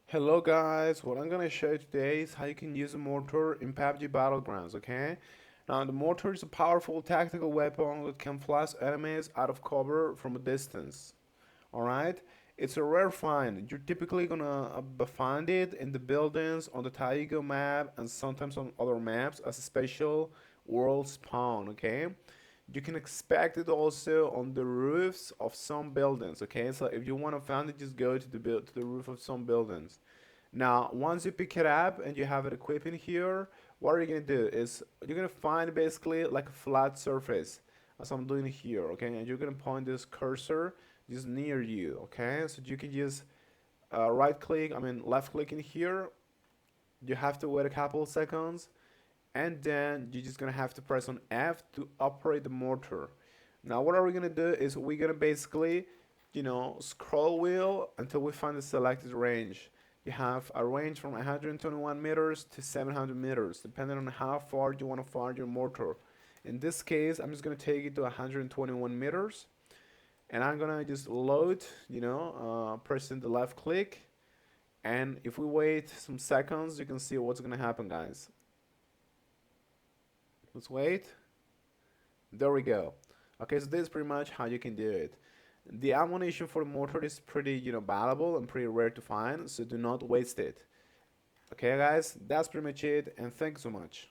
Hello guys, what I'm gonna show you today is how you can use a mortar in Pubg Battlegrounds, okay? Now the mortar is a powerful tactical weapon that can flash enemies out of cover from a distance. Alright? It's a rare find. You're typically gonna find it in the buildings on the Taigo map and sometimes on other maps as a special world spawn, okay? You can expect it also on the roofs of some buildings, okay? So if you want to find it, just go to the roof of some buildings. Now, once you pick it up and you have it equipped in here, what are you gonna do is you're gonna find basically like a flat surface, as I'm doing here, okay? And you're gonna point this cursor just near you, okay? So you can just left click in here. You have to wait a couple of seconds, and then you're just gonna have to press on F to operate the mortar. Now, what are we gonna do is we're gonna basically, scroll wheel until we find the selected range. You have a range from 121 meters to 700 meters, depending on how far you want to fire your mortar. In this case, I'm just gonna take it to 121 meters, and I'm gonna just load, pressing the left click. And if we wait some seconds, you can see what's gonna happen, guys. Let's wait. There we go. Okay, so this is pretty much how you can do it. The ammunition for the mortar is pretty, valuable and pretty rare to find, so do not waste it. Okay, guys, that's pretty much it, and thanks so much.